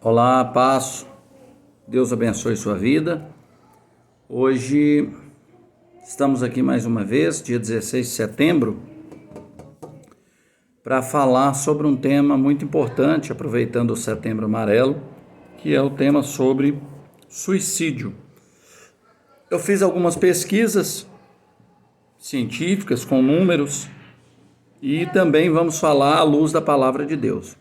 Olá, paz. Deus abençoe sua vida. Hoje estamos aqui mais uma vez, dia 16 de setembro, para falar sobre um tema muito importante, aproveitando o Setembro Amarelo, que é o tema sobre suicídio. Eu fiz algumas pesquisas científicas com números e também vamos falar à luz da palavra de Deus.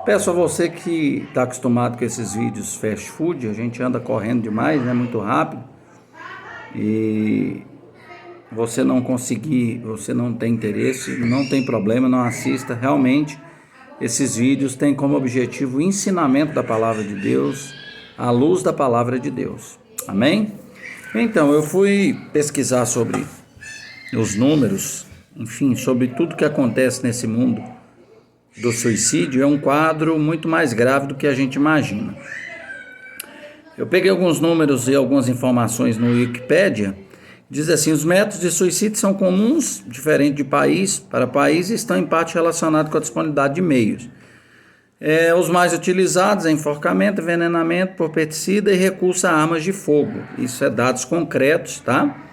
Peço a você que está acostumado com esses vídeos fast food, a gente anda correndo demais, né, muito rápido, e você não conseguir, você não tem interesse, não tem problema, não assista. Realmente, esses vídeos têm como objetivo o ensinamento da palavra de Deus, à luz da palavra de Deus. Amém? Então, eu fui pesquisar sobre os números, enfim, sobre tudo que acontece nesse mundo do suicídio. É um quadro muito mais grave do que a gente imagina. Eu peguei alguns números e algumas informações no Wikipedia. Diz assim: os métodos de suicídio são comuns, diferente de país para país, e estão em parte relacionados com a disponibilidade de meios. Os mais utilizados é enforcamento, envenenamento por pesticida e recurso a armas de fogo. Isso é dados concretos, tá?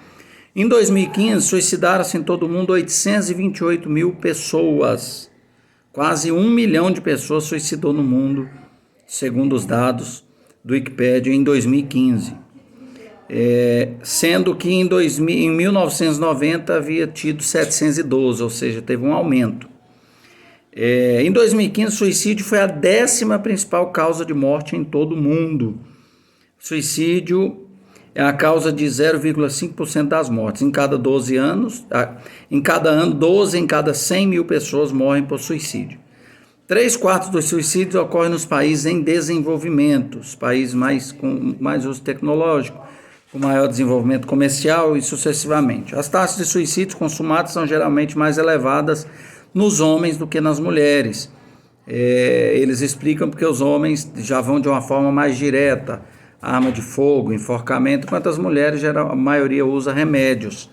Em 2015, suicidaram-se em todo o mundo 828 mil pessoas. Quase 1 milhão de pessoas suicidou no mundo, segundo os dados do Wikipedia, em 2015. Sendo que em 1990 havia tido 712, ou seja, teve um aumento. Em 2015, suicídio foi a 10ª principal causa de morte em todo o mundo. Suicídio é a causa de 0,5% das mortes. Em cada 12 anos, em cada ano, 12 em cada 100 mil pessoas morrem por suicídio. 3/4 dos suicídios ocorrem nos países em desenvolvimento, os países com mais uso tecnológico, com maior desenvolvimento comercial e sucessivamente. As taxas de suicídios consumados são geralmente mais elevadas nos homens do que nas mulheres. Eles explicam porque os homens já vão de uma forma mais direta, arma de fogo, enforcamento, enquanto as mulheres, a maioria, usa remédios,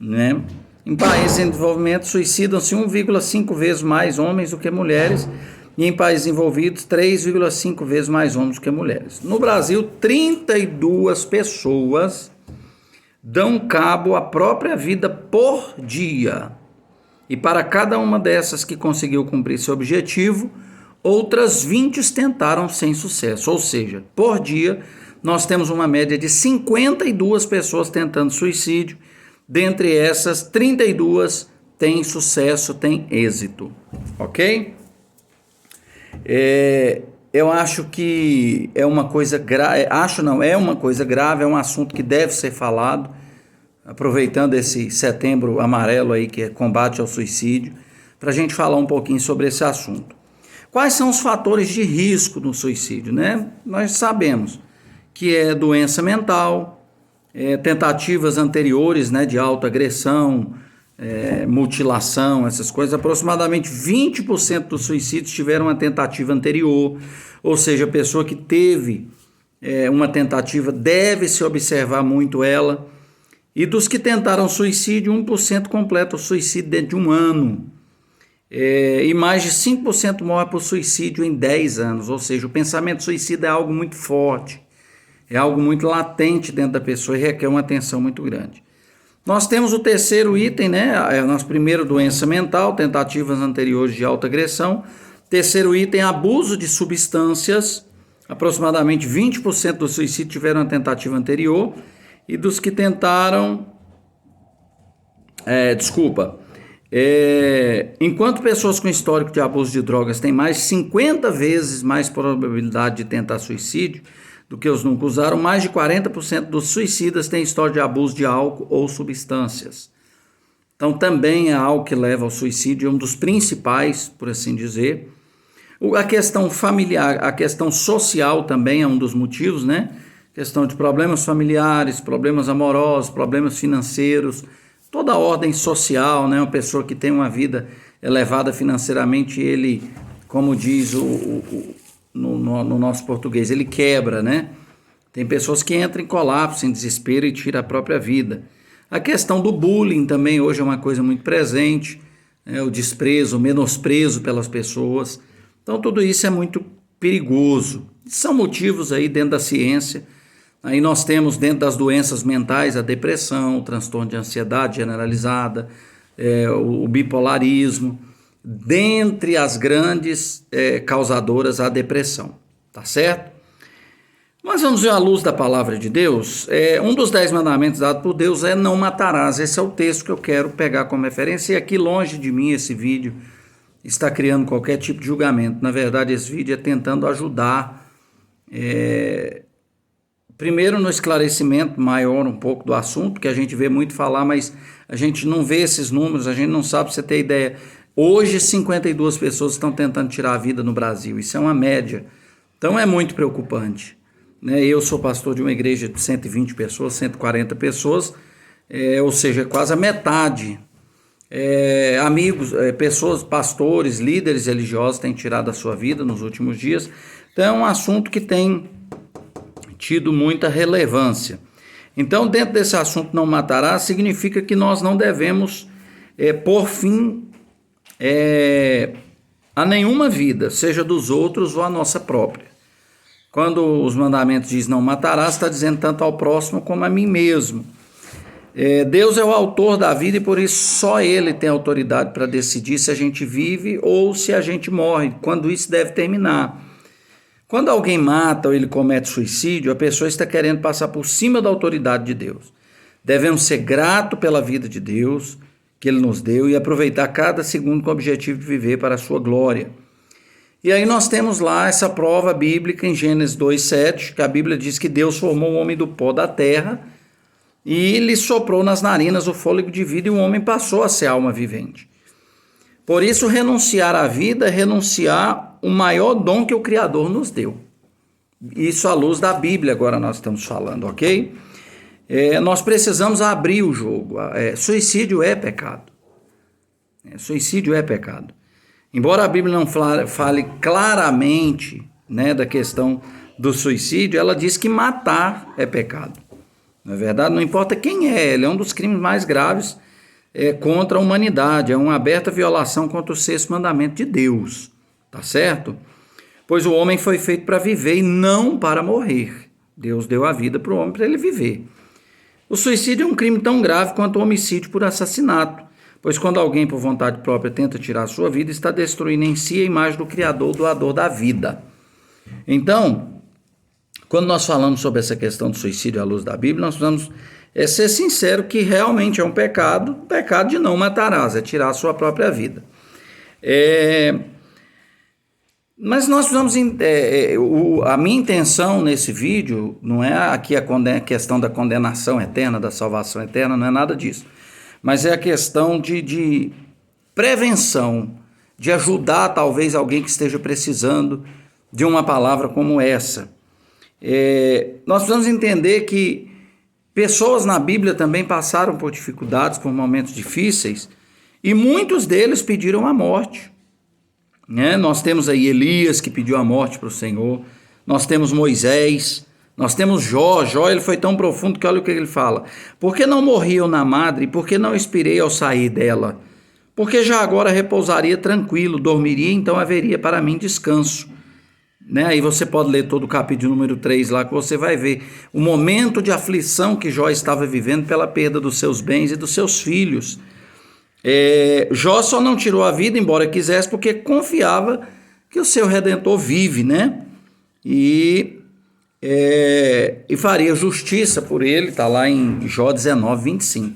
né? Em países em desenvolvimento, suicidam-se 1,5 vezes mais homens do que mulheres, e em países envolvidos, 3,5 vezes mais homens do que mulheres. No Brasil, 32 pessoas dão cabo à própria vida por dia. E para cada uma dessas que conseguiu cumprir seu objetivo, outras 20 tentaram sem sucesso. Ou seja, por dia, nós temos uma média de 52 pessoas tentando suicídio. Dentre essas, 32 têm sucesso, têm êxito. Ok? Eu acho que é uma coisa grave. É uma coisa grave, é um assunto que deve ser falado. Aproveitando esse Setembro Amarelo aí, que é combate ao suicídio, para a gente falar um pouquinho sobre esse assunto. Quais são os fatores de risco no suicídio, né? Nós sabemos que é doença mental, tentativas anteriores, né, de autoagressão, mutilação, essas coisas. Aproximadamente 20% dos suicídios tiveram uma tentativa anterior, ou seja, a pessoa que teve uma tentativa deve se observar muito ela. E dos que tentaram suicídio, 1% completa o suicídio dentro de um ano. E mais de 5% morre por suicídio em 10 anos. Ou seja, o pensamento suicida é algo muito forte, é algo muito latente dentro da pessoa e requer uma atenção muito grande. Nós temos o terceiro item, né? Nosso primeiro, doença mental, tentativas anteriores de autoagressão. Terceiro item, abuso de substâncias. Aproximadamente 20% do suicídio tiveram uma tentativa anterior. E dos que tentaram... enquanto pessoas com histórico de abuso de drogas têm mais de 50 vezes mais probabilidade de tentar suicídio do que os nunca usaram, mais de 40% dos suicidas têm história de abuso de álcool ou substâncias. Então também é algo que leva ao suicídio, é um dos principais, por assim dizer. A questão familiar, a questão social também é um dos motivos, né? Questão de problemas familiares, problemas amorosos, problemas financeiros, toda a ordem social, né? Uma pessoa que tem uma vida elevada financeiramente, ele, como diz no nosso português, ele quebra, né? Tem pessoas que entram em colapso, em desespero e tiram a própria vida. A questão do bullying também hoje é uma coisa muito presente, né? O desprezo, o menosprezo pelas pessoas. Então tudo isso é muito perigoso. São motivos aí dentro da ciência. Aí nós temos dentro das doenças mentais a depressão, o transtorno de ansiedade generalizada, o bipolarismo, dentre as grandes causadoras a depressão, tá certo? Mas vamos ver à luz da palavra de Deus. Um dos 10 mandamentos dados por Deus é não matarás. Esse é o texto que eu quero pegar como referência. E aqui longe de mim esse vídeo está criando qualquer tipo de julgamento. Na verdade, esse vídeo é tentando ajudar, primeiro no esclarecimento maior um pouco do assunto, que a gente vê muito falar, mas a gente não vê esses números, a gente não sabe, pra você ter ideia. Hoje 52 pessoas estão tentando tirar a vida no Brasil. Isso é uma média. Então é muito preocupante. Eu sou pastor de uma igreja de 120 pessoas, 140 pessoas, ou seja, quase a metade. Amigos, pessoas, pastores, líderes religiosos têm tirado a sua vida nos últimos dias. Então é um assunto que tem tido muita relevância. Então, dentro desse assunto não matará, significa que nós não devemos pôr fim a nenhuma vida, seja dos outros ou a nossa própria. Quando os mandamentos dizem não matarás, está dizendo tanto ao próximo como a mim mesmo. Deus é o autor da vida e por isso só Ele tem autoridade para decidir se a gente vive ou se a gente morre, quando isso deve terminar. Quando alguém mata ou ele comete suicídio, a pessoa está querendo passar por cima da autoridade de Deus. Devemos ser gratos pela vida de Deus que Ele nos deu e aproveitar cada segundo com o objetivo de viver para a sua glória. E aí nós temos lá essa prova bíblica em Gênesis 2:7, que a Bíblia diz que Deus formou o homem do pó da terra e lhe soprou nas narinas o fôlego de vida e o homem passou a ser alma vivente. Por isso, renunciar à vida é renunciar o maior dom que o Criador nos deu. Isso à luz da Bíblia agora nós estamos falando, ok? Nós precisamos abrir o jogo. Suicídio é pecado. Suicídio é pecado. Embora a Bíblia não fale claramente, da questão do suicídio, ela diz que matar é pecado. Na verdade, não importa quem ele é um dos crimes mais graves contra a humanidade, é uma aberta violação contra o sexto mandamento de Deus, tá certo? Pois o homem foi feito para viver e não para morrer. Deus deu a vida para o homem para ele viver. O suicídio é um crime tão grave quanto o homicídio por assassinato, pois quando alguém por vontade própria tenta tirar a sua vida, está destruindo em si a imagem do Criador, doador da vida. Então, quando nós falamos sobre essa questão do suicídio à luz da Bíblia, nós precisamos ser sinceros que realmente é um pecado, o pecado de não matarás, é tirar a sua própria vida. Mas nós precisamos, a minha intenção nesse vídeo não é aqui a questão da condenação eterna, da salvação eterna, não é nada disso. Mas é a questão de prevenção, de ajudar talvez alguém que esteja precisando de uma palavra como essa. Nós precisamos entender que pessoas na Bíblia também passaram por dificuldades, por momentos difíceis, e muitos deles pediram a morte. Nós temos aí Elias, que pediu a morte para o Senhor, nós temos Moisés, nós temos Jó. Ele foi tão profundo que olha o que ele fala: por que não morri eu na madre, por que não expirei ao sair dela? Porque já agora repousaria tranquilo, dormiria, então haveria para mim descanso. Aí você pode ler todo o capítulo número 3 lá, que você vai ver o momento de aflição que Jó estava vivendo pela perda dos seus bens e dos seus filhos. Jó só não tirou a vida, embora quisesse, porque confiava que o seu Redentor vive, e faria justiça por ele, está lá em Jó 19:25.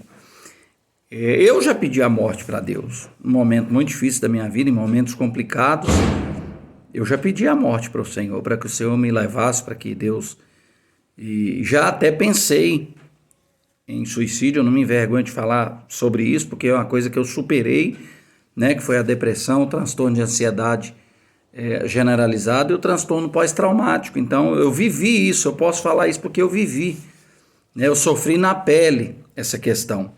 Eu já pedi a morte para Deus, num momento muito difícil da minha vida, em momentos complicados. Eu já pedi a morte para o Senhor, para que o Senhor me levasse, para que Deus... E já até pensei em suicídio, eu não me envergonho de falar sobre isso, porque é uma coisa que eu superei, que foi a depressão, o transtorno de ansiedade generalizado e o transtorno pós-traumático. Então, eu vivi isso, eu posso falar isso porque eu vivi. Eu sofri na pele essa questão.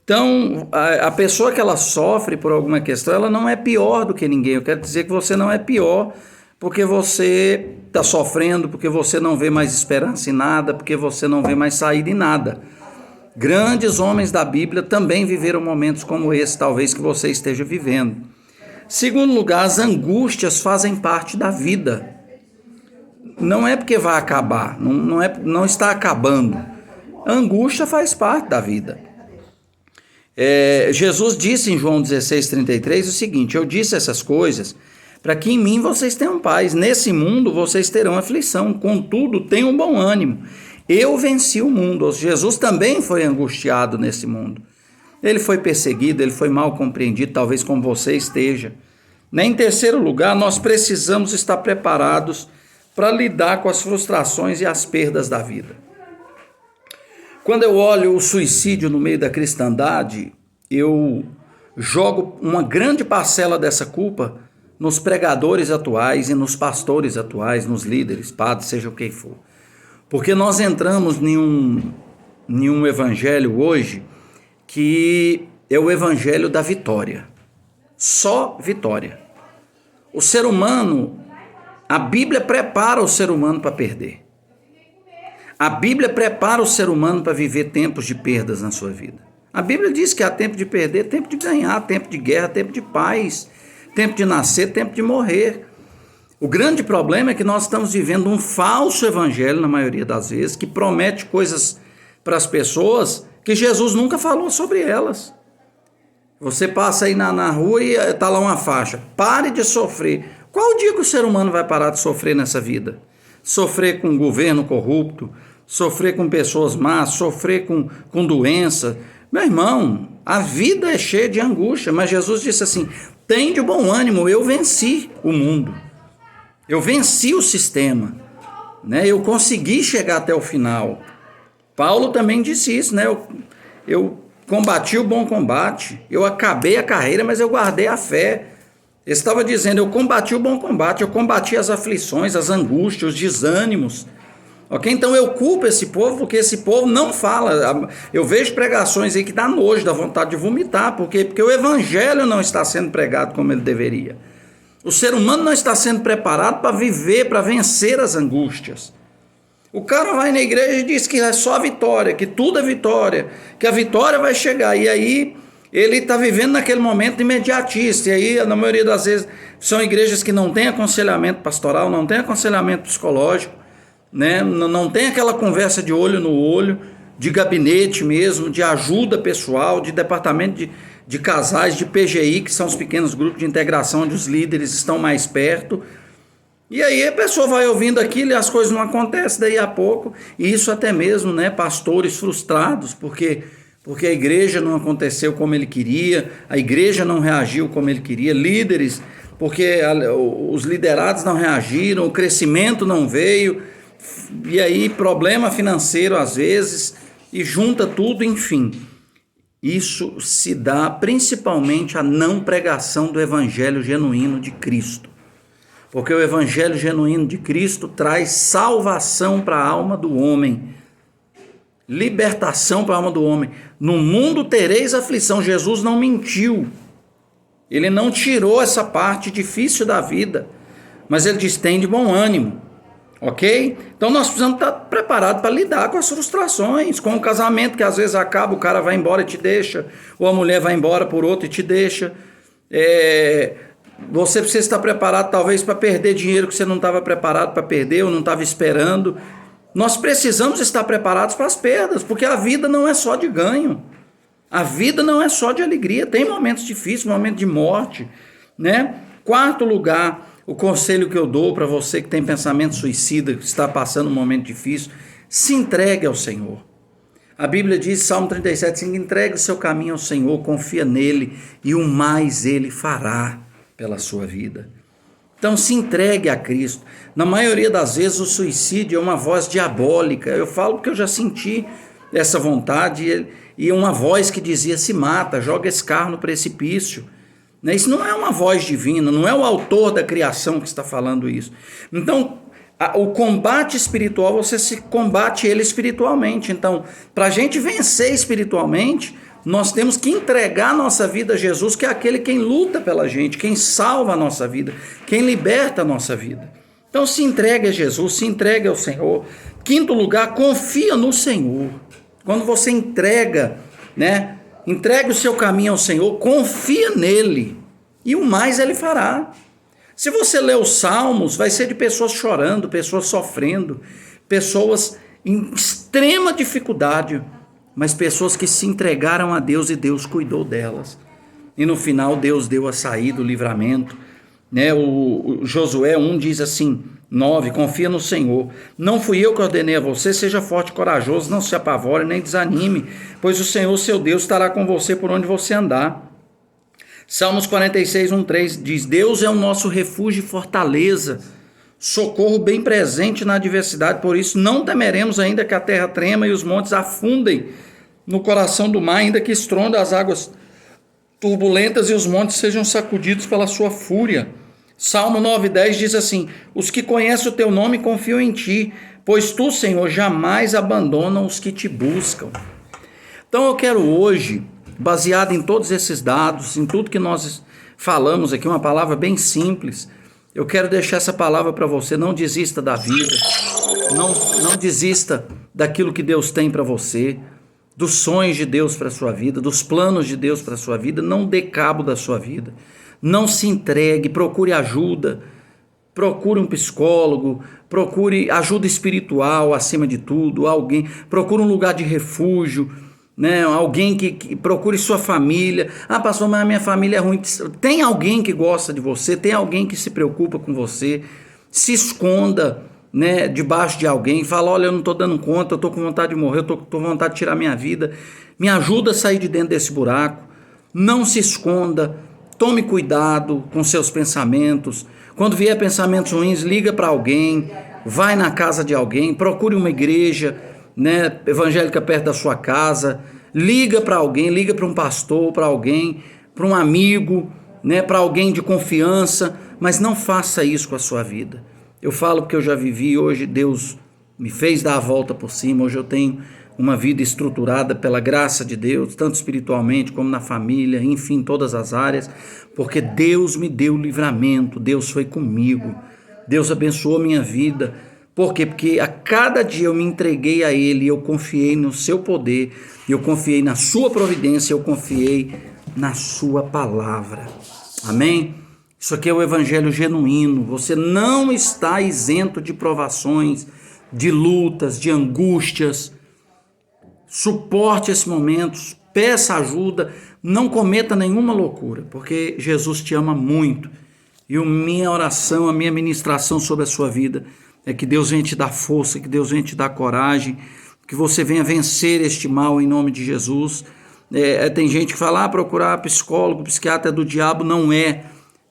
Então, a pessoa que ela sofre por alguma questão, ela não é pior do que ninguém. Eu quero dizer que você não é pior porque você está sofrendo, porque você não vê mais esperança em nada, porque você não vê mais saída em nada. Grandes homens da Bíblia também viveram momentos como esse, talvez que você esteja vivendo. Segundo lugar, as angústias fazem parte da vida. não é porque vai acabar, não está acabando. A angústia faz parte da vida. Jesus disse em João 16:33 o seguinte: eu disse essas coisas para que em mim vocês tenham paz. Nesse mundo vocês terão aflição, contudo tenham bom ânimo. Eu venci o mundo. Jesus também foi angustiado nesse mundo. Ele foi perseguido, ele foi mal compreendido, talvez como você esteja. Em terceiro lugar, nós precisamos estar preparados para lidar com as frustrações e as perdas da vida. Quando eu olho o suicídio no meio da cristandade, eu jogo uma grande parcela dessa culpa nos pregadores atuais e nos pastores atuais, nos líderes, padres, seja o que for. Porque nós entramos em um evangelho hoje que é o evangelho da vitória. Só vitória. O ser humano, a Bíblia prepara o ser humano para perder. A Bíblia prepara o ser humano para viver tempos de perdas na sua vida. A Bíblia diz que há tempo de perder, tempo de ganhar, tempo de guerra, tempo de paz, tempo de nascer, tempo de morrer. O grande problema é que nós estamos vivendo um falso evangelho, na maioria das vezes, que promete coisas para as pessoas que Jesus nunca falou sobre elas. Você passa aí na rua e está lá uma faixa: pare de sofrer. Qual o dia que o ser humano vai parar de sofrer nessa vida? Sofrer com um governo corrupto, sofrer com pessoas más, sofrer com doença. Meu irmão, a vida é cheia de angústia, mas Jesus disse assim: tem de bom ânimo, eu venci o mundo. Eu venci o sistema, né? Eu consegui chegar até o final. Paulo também disse isso, né? Eu combati o bom combate, eu acabei a carreira, mas eu guardei a fé. Ele estava dizendo: eu combati o bom combate, eu combati as aflições, as angústias, os desânimos. Ok? Então eu culpo esse povo porque esse povo não fala. Eu vejo pregações aí que dá nojo, dá vontade de vomitar. Por quê? Porque o evangelho não está sendo pregado como ele deveria. O ser humano não está sendo preparado para viver, para vencer as angústias. O cara vai na igreja e diz que é só vitória, que tudo é vitória, que a vitória vai chegar. E aí ele está vivendo naquele momento imediatista. E aí, na maioria das vezes, são igrejas que não têm aconselhamento pastoral, não têm aconselhamento psicológico, né? Não tem aquela conversa de olho no olho, de gabinete mesmo, de ajuda pessoal, de departamento de casais, de PGI, que são os pequenos grupos de integração, onde os líderes estão mais perto. E aí a pessoa vai ouvindo aquilo e as coisas não acontecem daí a pouco. E isso até mesmo, né, pastores frustrados, porque a igreja não aconteceu como ele queria, a igreja não reagiu como ele queria, líderes, porque os liderados não reagiram, o crescimento não veio, e aí problema financeiro às vezes, e junta tudo, enfim. Isso se dá principalmente à não pregação do evangelho genuíno de Cristo. Porque o evangelho genuíno de Cristo traz salvação para a alma do homem, libertação para a alma do homem. No mundo tereis aflição. Jesus não mentiu. Ele não tirou essa parte difícil da vida, mas ele diz: tem de bom ânimo. Ok? Então nós precisamos estar preparados para lidar com as frustrações, com o casamento que às vezes acaba, o cara vai embora e te deixa, ou a mulher vai embora por outro e te deixa. Você precisa estar preparado talvez para perder dinheiro que você não estava preparado para perder ou não estava esperando. Nós precisamos estar preparados para as perdas, porque a vida não é só de ganho. A vida não é só de alegria, tem momentos difíceis, momentos de morte, né? Quarto lugar, o conselho que eu dou para você que tem pensamento suicida, que está passando um momento difícil: se entregue ao Senhor. A Bíblia diz, Salmo 37, entregue o seu caminho ao Senhor, confia nele e o mais ele fará pela sua vida. Então se entregue a Cristo. Na maioria das vezes o suicídio é uma voz diabólica. Eu falo porque eu já senti essa vontade e uma voz que dizia: se mata, joga esse carro no precipício. Isso não é uma voz divina, não é o autor da criação que está falando isso. Então o combate espiritual, você se combate ele espiritualmente. Então, para a gente vencer espiritualmente, nós temos que entregar a nossa vida a Jesus, que é aquele quem luta pela gente, quem salva a nossa vida, quem liberta a nossa vida. Então se entregue a Jesus, se entregue ao Senhor. Quinto lugar, confia no Senhor. Quando você entrega, né? Entregue o seu caminho ao Senhor, confia nele e o mais ele fará. Se você ler os Salmos, vai ser de pessoas chorando, pessoas sofrendo, pessoas em extrema dificuldade, mas pessoas que se entregaram a Deus e Deus cuidou delas. E no final Deus deu a saída, o livramento. Né? O Josué 1 diz assim, 9, confia no Senhor. Não fui eu que ordenei a você, seja forte e corajoso, não se apavore nem desanime, pois o Senhor seu Deus estará com você por onde você andar. Salmos 46, 1, 3 diz, Deus é o nosso refúgio e fortaleza, socorro bem presente na adversidade, por isso não temeremos ainda que a terra trema e os montes afundem no coração do mar, ainda que estronda as águas turbulentas e os montes sejam sacudidos pela sua fúria. Salmo 9:10 diz assim, os que conhecem o teu nome confiam em ti, pois tu, Senhor, jamais abandona os que te buscam. Então eu quero hoje, baseado em todos esses dados, em tudo que nós falamos aqui, uma palavra bem simples, eu quero deixar essa palavra para você, não desista da vida, não desista daquilo que Deus tem para você, dos sonhos de Deus para a sua vida, dos planos de Deus para a sua vida, não dê cabo da sua vida, não se entregue, procure ajuda, procure um psicólogo, procure ajuda espiritual acima de tudo, alguém, procure um lugar de refúgio, né? Alguém que procure sua família. Ah, pastor, mas a minha família é ruim. Tem alguém que gosta de você, tem alguém que se preocupa com você, se esconda, né, debaixo de alguém, fala, olha, eu não estou dando conta, eu estou com vontade de morrer, eu estou com vontade de tirar minha vida, me ajuda a sair de dentro desse buraco, não se esconda, tome cuidado com seus pensamentos, quando vier pensamentos ruins, liga para alguém, vai na casa de alguém, procure uma igreja, né, evangélica perto da sua casa, liga para alguém, liga para um pastor, para alguém, para um amigo, né, para alguém de confiança, mas não faça isso com a sua vida. Eu falo porque eu já vivi, hoje Deus me fez dar a volta por cima, hoje eu tenho uma vida estruturada pela graça de Deus, tanto espiritualmente como na família, enfim, todas as áreas, porque Deus me deu livramento, Deus foi comigo, Deus abençoou minha vida. Por quê? Porque a cada dia eu me entreguei a Ele, eu confiei no seu poder, eu confiei na sua providência, eu confiei na sua palavra. Amém? Isso aqui é o evangelho genuíno. Você não está isento de provações, de lutas, de angústias. Suporte esses momentos, peça ajuda, não cometa nenhuma loucura, porque Jesus te ama muito. E a minha oração, a minha ministração sobre a sua vida é que Deus venha te dar força, que Deus venha te dar coragem, que você venha vencer este mal em nome de Jesus. Tem gente que fala, procurar psicólogo, psiquiatra é do diabo. Não é.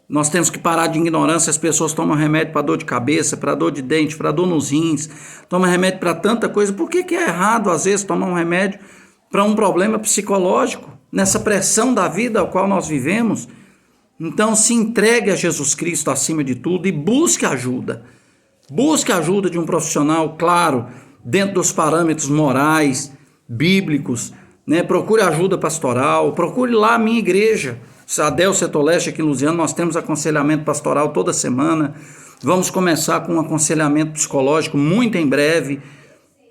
Nós temos que parar de ignorância. As pessoas tomam remédio para dor de cabeça, para dor de dente, para dor nos rins, tomam remédio para tanta coisa. Por que é errado, às vezes, tomar um remédio para um problema psicológico, nessa pressão da vida ao qual nós vivemos? Então, se entregue a Jesus Cristo acima de tudo e busque ajuda. Busque a ajuda de um profissional, claro, dentro dos parâmetros morais, bíblicos, né? Procure ajuda pastoral, procure lá a minha igreja, Sadel Setoleste aqui em Lusiana, nós temos aconselhamento pastoral toda semana, vamos começar com um aconselhamento psicológico muito em breve,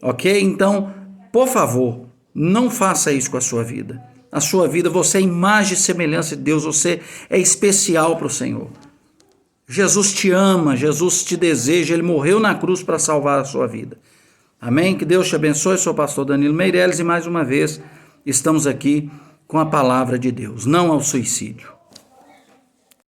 ok? Então, por favor, não faça isso com a sua vida. A sua vida, você é imagem e semelhança de Deus, você é especial para o Senhor. Jesus te ama, Jesus te deseja, Ele morreu na cruz para salvar a sua vida. Amém? Que Deus te abençoe. Eu sou o pastor Danilo Meireles e mais uma vez estamos aqui com a palavra de Deus. Não ao suicídio.